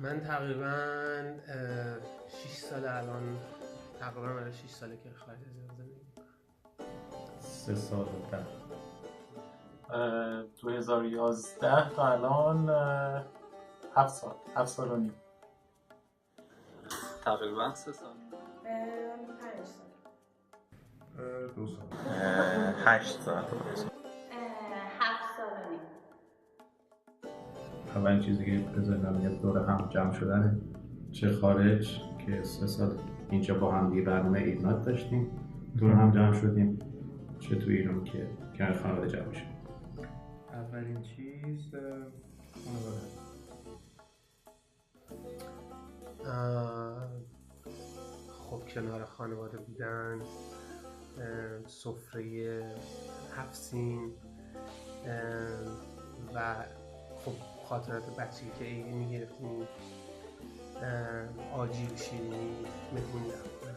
من تقریبا 6 سال الان تقریبا 6 ساله که خارج از ایران زندگی می‌کنم. 3 سال تا 2011 تا الان 7 سال و نیم. تقریبا 3 سال. 5 سال. 2 سال. 8 سال. 7 سال و نیم. اولین چیزی که به ذهنم میاد دوره هم جمع شدنه، چه خارج که 3 سال اینجا با هم دیگه برنامه ایدنات داشتیم، دوره هم جمع شدیم، چه تو ایران که کنار خانواده جمع شدیم. اولین چیز خانواده. خب کنار خانواده بودن، سفره 7 سین و خب خاطرات بچگی که ایدی میگرفتیم، آجیل شیرینی، مهمونی رفتن،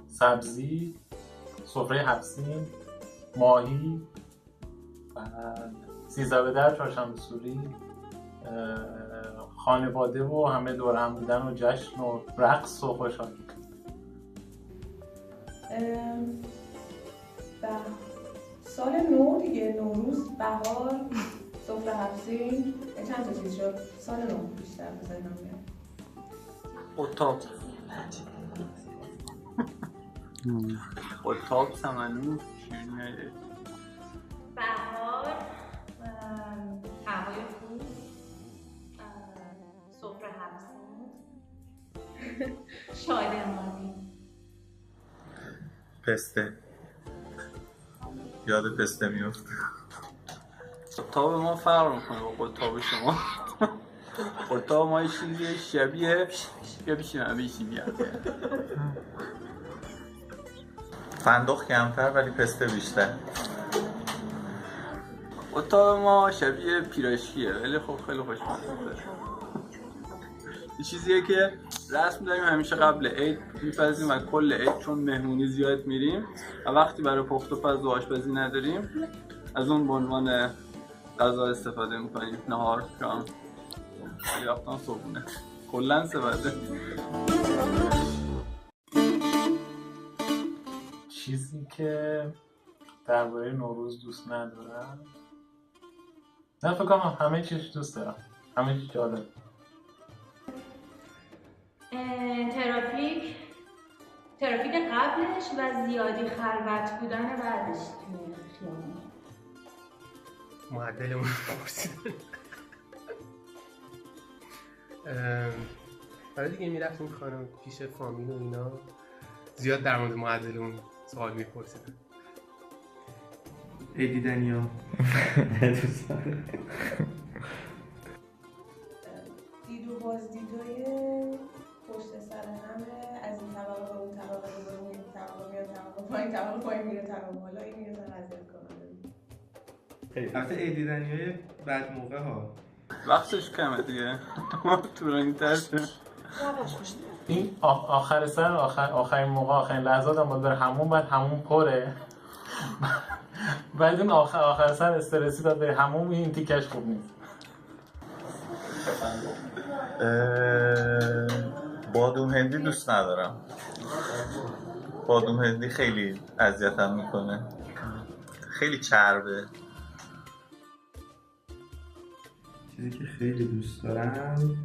سبزی، سفره 7 سین، ماهی، 13 به در، چهارشنبه سوری، خانواده و همه دور هم بودن و جشن و رقص و خوشحالی. سال نو دیگه، نوروز، بهار، سفره 7 سین، چند تا چیز شد. سال نو بیشتر به ذهنم میاد. اتاق سمنو شیرینی، بهار، هوای خوب، سفره 7 سین، شادمانی، پسته. یاد پسته میفته. قطاب ما فرق میکنه با قطاب شما. قطاب ما چیزی شبیه فندق کمتر ولی پسته بیشتر. قطاب ما شبیه پیراشکیه ولی خب خیلی خوشمزه. این چیزیه که رسم داریم همیشه قبل عید میپزیم و کل عید چون مهمونی زیاد میریم و وقتی برای پخت و پز و آشپزی نداریم از اون به عنوان غذا استفاده میکنیم. نهار، شام، خیلی وقتا صبحونه، کلن سبده. چیزی که درباره نوروز دوست ندارم، نه فکر کنم همه چیز دوست دارم، همه چیز جالب. ترافیک قبلش و زیادی خلوت بودن بعدش توی خیابون. معدلمون رو پرسیدن. برای دیگه میرفتیم خانم پیش فامیل و اینا، زیاد در مورد معدلمون سوال میپرسیدن. دیدنی ها دید و بازدیدای پشت سر همه، از این طبقه به اون طبقه، رو این طبقه میاد، طبقه پایین، طبقه پایین میره، طبقه بالا، این میره سر اذیت کننده. البته دیدنی های بعد موقع ها وقتش کمه دیگه. طولانی تر شد. این آخر سر، آخرین موقع، آخرین لحظات هم باید بره همون، بعد همون پره. بعد اون آخر سر استرسی داد بره همون، این تیکش خوب نیست. بادوم هندی دوست ندارم. بادوم هندی خیلی اذیتم میکنه، خیلی چربه. چیزی که خیلی دوست دارم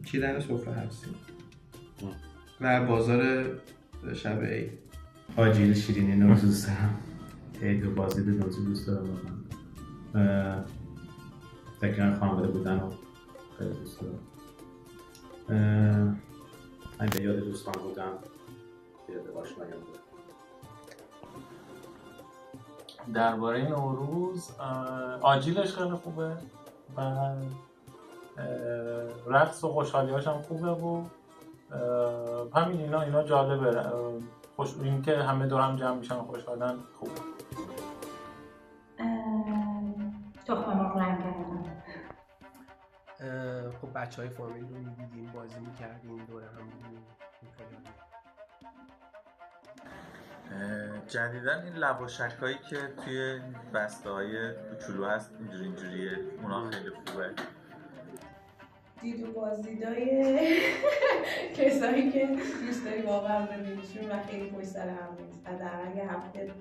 چیدن سفره 7 سین و بازار شب عید. آجیل شیرینی نوروز دوست دارم. عید و بازدید نوروز دوست دارم واقعا. کنار خانواده بودن رو خیلی دوست دارم. من به یاد دوستان بودم، یاد آشنایان بودم. درباره نوروز، آجیلش خیلی خوبه و رقص و خوشحالیاش هم خوبه و همین اینا جالبه. این که همه دور هم جمع میشن خوشحالن خوبه. تخم مرغ رنگ کردن. خب بچه های فامیل رو میدیدیم، بازی میکردیم، دوره هم بودیم. جدیدن این لواشک‌هایی که توی بسته‌های کوچولو هست اینجوریه، اونا خیلی خوبه. دید و بازدیدای کسایی که دوست داری واقعا ببینیشون و خیلی پشت سر هم نیست. حداقل یه هفته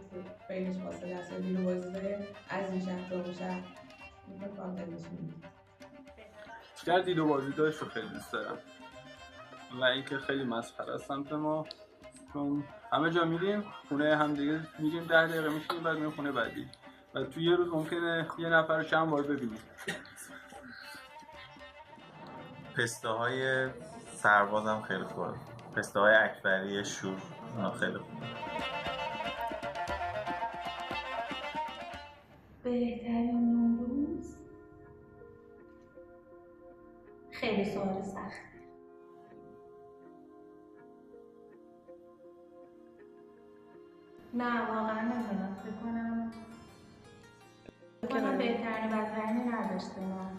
بینش فاصله هست. دید و بازدیدای از این شهر تا اون شهر می‌کنم دلشون می‌گیره. بیشتر دید و بازدیدایش رو خیلی دوست دارم و اینکه خیلی مسخره است سمت ما، چون همه جا میریم خونه هم دیگه میریم 10 دقیقه میشینیم بعد میریم خونه بعدی و تو یه روز ممکنه یه نفر رو چند بار ببینیم. پسته های سرباز هم خیلی خوبه، پسته های اکبری شور اونا خیلی خوبه. بهترین نوروز خیلی سوال سخت. نه واقعا نمیدونم، فکر کنم بهترین و بدترینی نداشته. نه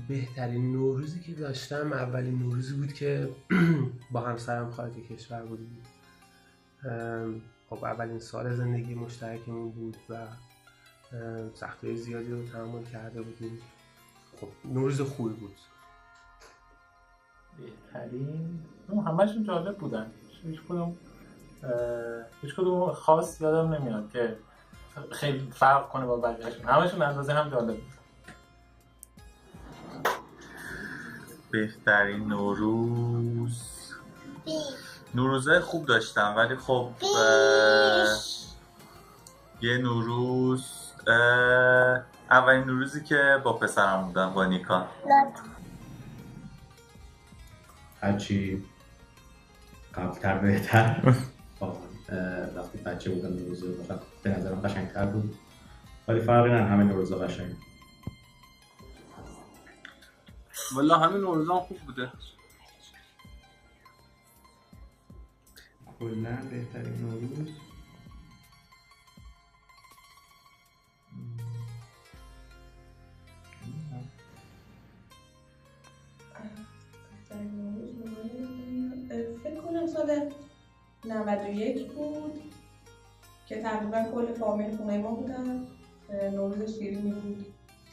بهترین نوروزی که داشتم اولین نوروزی بود که با همسرم خارج کشور بودیم. خب اولین سال زندگی مشترکمون بود و سختی‌های زیادی رو تحمل کرده بودیم. خب نوروز خوبی بود. بهترین همه‌شون جالب بودن، هیچ کدوم خاص یادم نمیاد که خیلی فرق کنه با بقیه‌شون، همه‌شون اندازه هم جالب بود. بهترین نوروزه خوب داشتم، ولی خب یه نوروز اولین نوروزی که با پسرم بودم با نیکا. هرچی قبلتر بهتر. وقتی بچه بودم نوروزه به نظرم قشنگتر بود، ولی فرقی نه، همه نوروزا قشنگ. والا همین نوروز هم خوب بوده. کلاً بهترین نوروز فکر کنم سال 91 بود که تقریبا کل فامیل خونه ما بودن. نوروز شیرینی بود،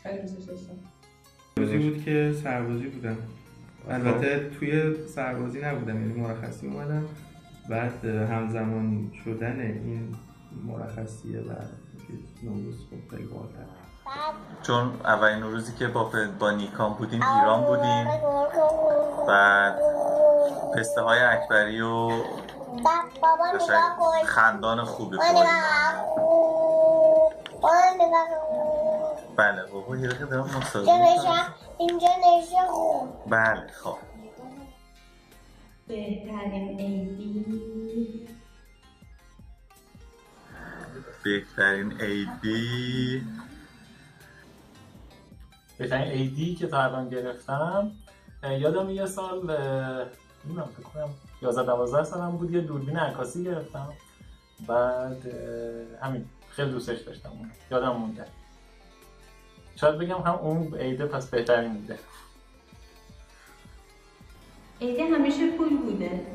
خیلی دوستش داشتم. نوروزی بود که سربازی بودم، البته توی سربازی نبودم، یعنی مرخصی اومدم، بعد همزمان شدن این مرخصیه و نوروز خب خیلی باحال بود. چون اولین نوروزی که با نیکان بودیم ایران بودیم، بعد پسته های اکبری و خندان خوبی خوردیم. بله بابا یه دقیقه دارم مصاحبه اینجا نشه خوب. بله خب بهترین عیدی بهترین عیدی که تا الان گرفتم، یادم یه سال نمیدونم فکر کنم 11-12 سالم بود، یه دوربین عکاسی گرفتم، بعد همین خیلی دوستش داشتم، یادم مونده. شاید بگم هم اون عیده پس بهترین بوده. عیدی همیشه پول بوده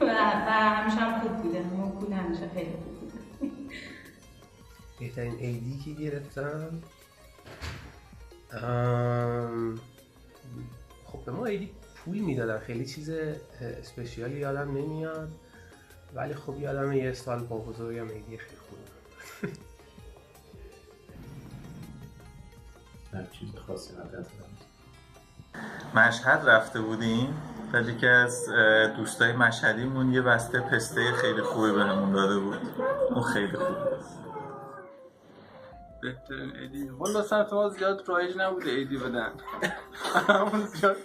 و همیشه هم خوب بوده. اون پول همیشه خیلی خوب بوده. بهترین عیدی که گرفتم خب به ما عیدی پول میدادن، خیلی چیز اسپشیالی یادم نمیاد، ولی خب یادم یه سال با بزرگم عیدی خیلی خوب بود. نه چیز خاصی ندارم. مشهد رفته بودیم، بعد یکی از دوستای مشهدیمون یه بسته پسته خیلی خوبی بهمون داده بود، اون خیلی خوب بود. بهترین عیدی والا سمت ما زیاد رایج نبوده عیدی بدن. همون زیاد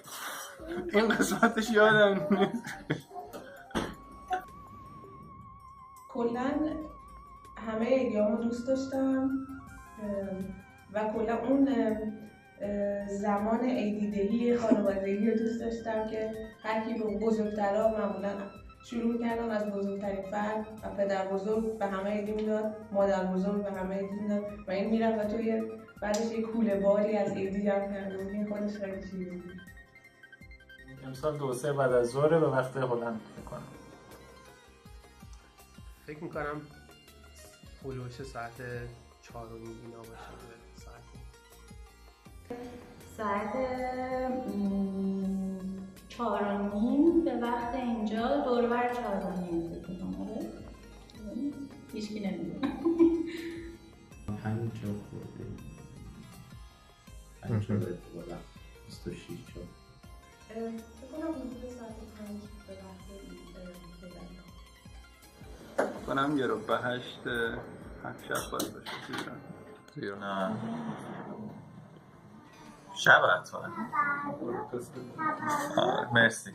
این قسمتش یادم نیست. کلا همه عیدیامو دوست داشتم و کلا اون زمان عیدیدهی خانوادگی رو دوست داشتم که هر کی رو بزرگترها معمولا شروع می‌کردم از بزرگترین فرد و پدر بزرگ به همه عیدی میداد، مادر بزرگ به همه عیدی میداد و این میرفت و توی بعدش یه کوله باری از عیدی جمع کرده بود. این خودش خیلی چیزی بود. امسال 2-3 بعد از ظهر به وقت خودم میکنم. فکر میکنم هلوش ساعت 4 و نیم اینا باشه به ساعت 4:30 به وقت اینجا دور بر 4:30 فکر میکنم. آره هیچکی نمیدونه. 5 خورده 5 خورده 26 شد. فکر کنم حدود ساعت 5 به وقت تهران. کنم 7:08 شب باید باشه تو ایران. نه شب حتما. مرسی.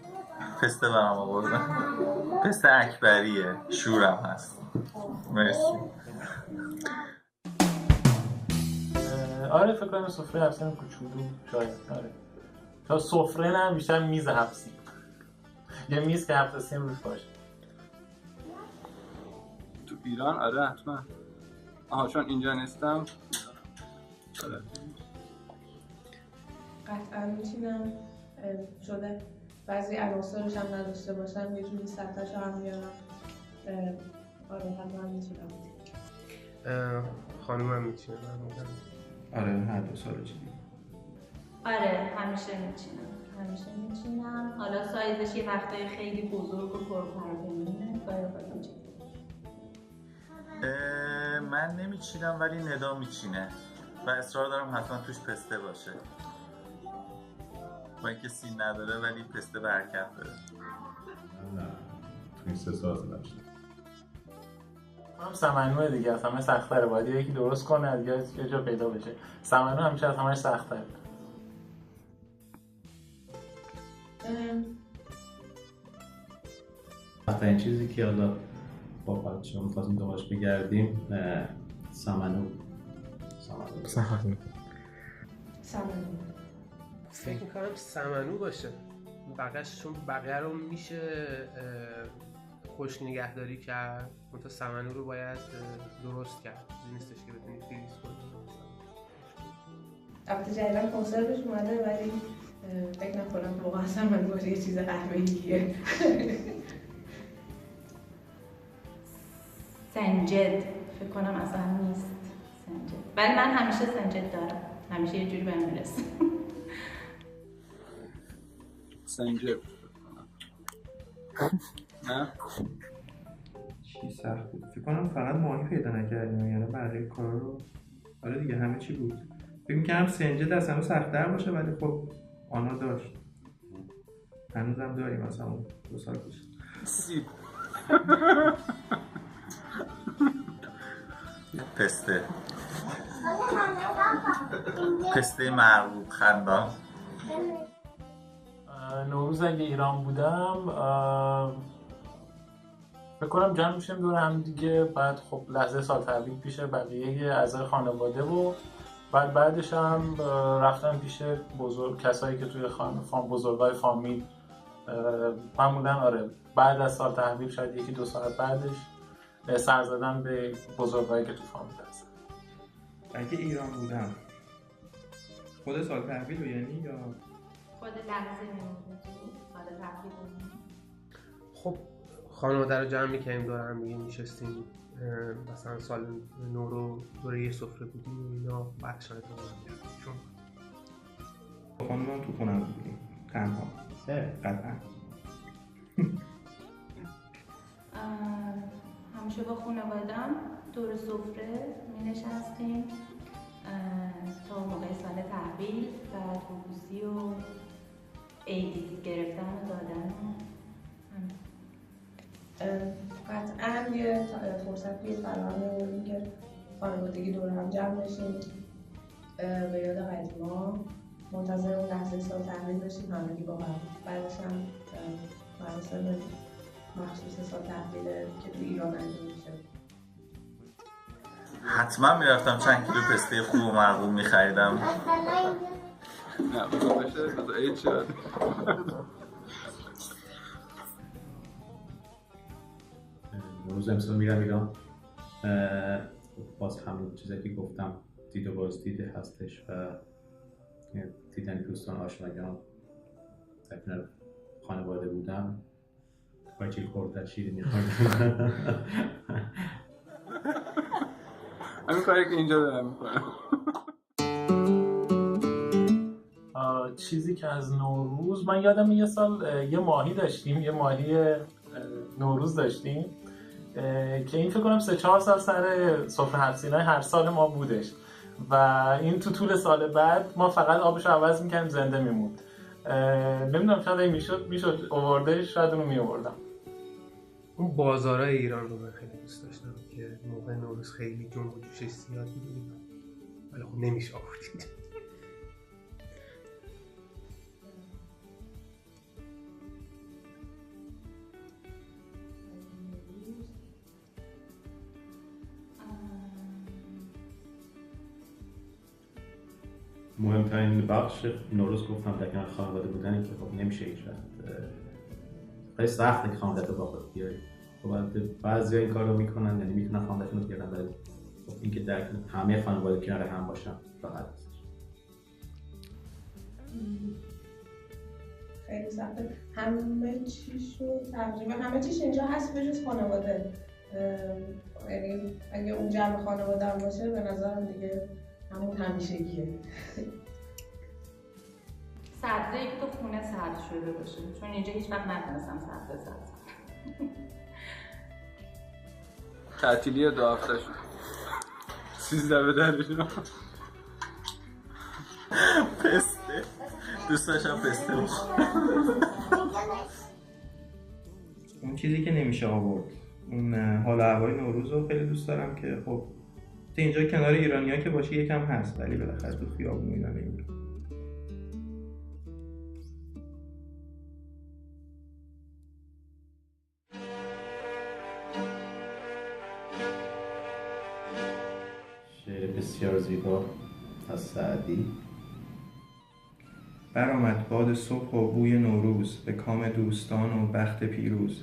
پسته برام آوردن. پسته اکبریه، شورم هست. مرسی. آره فکر کنم سفره حفظی کوچولو شاید. آره تا سفره نه بیشتر میز حفظی، یه میز که 7 سیم روش باشه. تو ایران آره حتما. آها چون اینجا نیستم. قطعا میچینم. شده بعضی عناصرش هم نداشته باشم یه جوری سطحش هم میارم. آره حتما میچینم. خانومم میچینه من میگم. آره هر 2 سال چیدیم. آره همیشه میچینم. حالا سایزش یه وقتای خیلی بزرگ و پرپرونونه گاهی اوقات میچینم. من نمیچینم ولی ندا میچینه و اصرار دارم حتما توش پسته باشه. با اینکه سین نداره ولی پسته به حرکت داره. نه تو این 3 سال داشت. هم سمنوه دیگه از همه سخت‌تره، باید یکی درست کنه دیگه یه جا پیدا بشه. سمنوه همیشه از همش سخت‌تره. این چیزی که حالا با بچه هم می‌خواستیم دنبالش بگردیم سمنو. فکر میکنم سمنو باشه. چون بقیه رو میشه خوش نگهداری کرد، منتها سمنو رو باید درست کرد. چیزی نیستش که بتونی فریز کنی. البته جدیدن کنسروش اومده ولی فکر نکنم واقعا سمنو باشه یه چیز قهوه‌ایه. سنجد فکر کنم اصلا نیست سنجد، ولی من همیشه سنجد دارم، همیشه یه جوری بهم میرسه. سنجد نه؟ چی سخت بود؟ فکر کنم فقط ماهی پیدا نکردیم یعنی بقیه کارا رو آره دیگه همه چی بود. فکر می‌کردم سنجد از همه سخت‌تر باشه ولی خب آنا داشت. هنوزم داریم مثلا 2 سال پیش. سیب. پسته مرغوب خندان. نوروز اگه ایران بودم فکر کنم جمع میشیم دور هم دیگه، بعد خب لحظه سال تبریک پیش بقیه اعضای خانواده و بعدش هم رفتم پیش کسایی که توی بزرگای فامیل معمولا آره بعد از سال تحویل شاید 1-2 ساعت بعدش سر زدن به بزرگایی که تو فامیل هستن. اگه ایران بودم خود سال تحویل رو یعنی یا خود لحظه میمونه سال تحویل. خب خانواده رو جمع میکنیم دور هم دیگه میشستیم، مثلا سال نو رو دور یه سفره بودیم و اینا بعد شاید چون خانومم تو خونم بودیم تنها. قطعا همیشه با خانواده‌ام دور سفره می نشستیم تا موقع سال تحویل، بعد روزی و عیدی گرفتن و دادن. قطعا یه فرصتی فراهم بودیم که خانوادگی دور هم جمع بشیم به یاد قدیما، منتظر اون لحظه سال تحویل باشیم همگی با هم. بعدش هم مراسم مخصوص سال تحویل که تو ایران انجام میشه. حتما میرفتم چند کیلو پسته خوب و مرغوب میخریدم. نه بذار بشه بذار عید شد. نوروز امسال میرم ایران. باز همین چیزایی که گفتم دید و بازدیده هستش و دیدن دوستان آشنایان در کنار خانواده بودم. پاچیل خوردن شیرینی خوردن. همین کاری که اینجا دارم میکنم. چیزی که از نوروز من یادم یه سال یه ماهی داشتیم، یه ماهی نوروز داشتیم که این فکر کنم 3-4 سال سر سفره حفظینای هر سال ما بودش و این تو طول سال بعد ما فقط آبش رو عوض میکنیم زنده میموند. نمیدونم شاید این میشد اووردهش، شاید اونو میوردم. اون بازارای ایران رو من خیلی دوست داشتم که موقع نوروز خیلی جنب و جوشش زیاد بود ولی خب نمیشه آوردید. مهمترین بخش نوروز گفتم در کنار خانواده بودنی که خب نمیشه هیچ وقت، خیلی سخته که خانواده رو با خود بیاری. خب بعضی این کار رو میکنن، یعنی میتونن خانوادهشون رو بیارن ولی خب اینکه در همه خانواده کنار هم باشن راحت نیست. خیلی سخته. همه چیش اینجا هست به جز خانواده. یعنی اگه اون جمع خانواده هم باشه به نظرم دیگه همون همیشگیه. سبزه‌ای که تو خونه سبز شده باشه، چون اینجا هیچ وقت نتونستم سبز. تعطیلی 2 هفته شد 13 به درشون پسته دوست داشتم پسته اون چیزی که نمیشه آورد، اون حال و هوای نوروز رو خیلی دوست دارم که خب تو اینجا کنار ایرانی‌ها که باشه یکم هست ولی بالاخره تو خیابون اینا نمیره. شعر بسیار زیبا از سعدی. برآمد باد صبح و بوی نوروز به کام دوستان و بخت پیروز.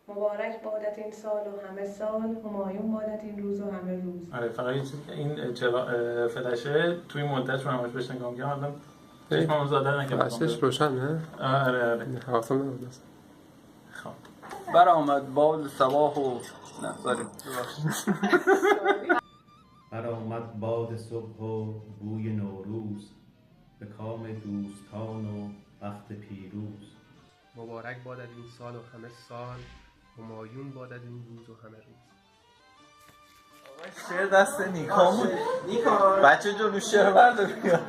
مبارک بادت این سال و همه سال، همایون بادت این روز و همه روز. آره فقط این فلشه توی مدت رو همش بهش نگاه می‌کردم، الان چشمم زاده نکردم. فلشش روشنه؟ آره حواسم نبود. خب برآمد باد صباح و برآمد باد صبح و بوی نوروز به کام دوستان و بخت پیروز. مبارک بادت این سال و همه سال، همایون بادت این روز و همه روز. شعر دست نیکامون بچه جلو شعر برده بیا.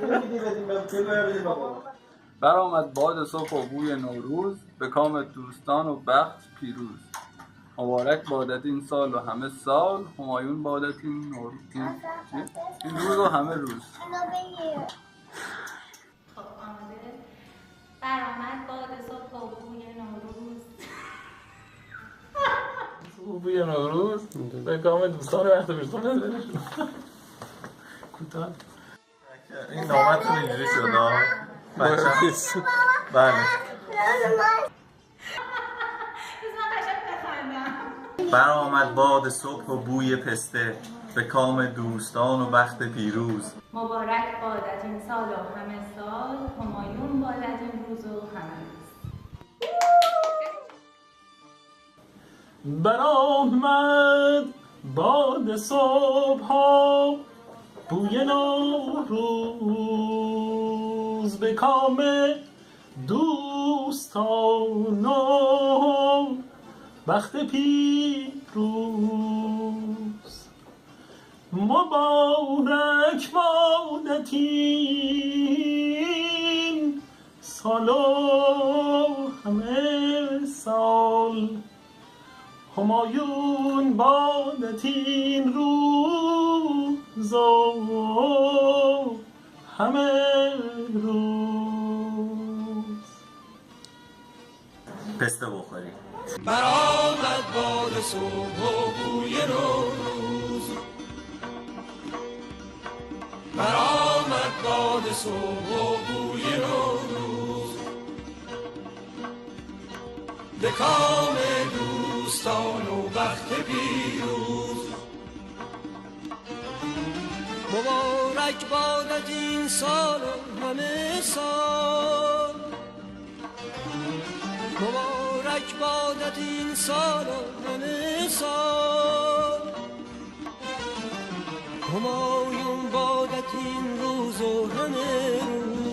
برآمد باد صبح و بوی نوروز به کام دوستان و بخت پیروز. مبارک بادت این سال و همه سال، همایون بادت این روز و همه روز. خب آماده؟ برآمد باد صبح و بوی نوروز بوی نوروز به کام دوستان وقت بیرتون ندارشون کوتاه. این نامتون اینجوری شد بچه بله. برآمد باد صبح و بوی پسته به کام دوستان و بخت پیروز. مبارک بادت این سال و همه سال، همایون بادت این روز و همه روز. برآمد باد صبح ها بوی نوروز به کام دوستان و بخت پیروز. مبارک بادت این سال و همه سال، همایون بادت این روز و همه روز. پسته بخوریم. برآمد باد صبح و بوی نوروز، برآمد باد صبح و بوی نوروز به کام دوستان و بخت پیروز. مبارک بادت این سال و همه سال، مبارک مبارک بادت این سال و همه سال، همایون بادت این روز و همه روز.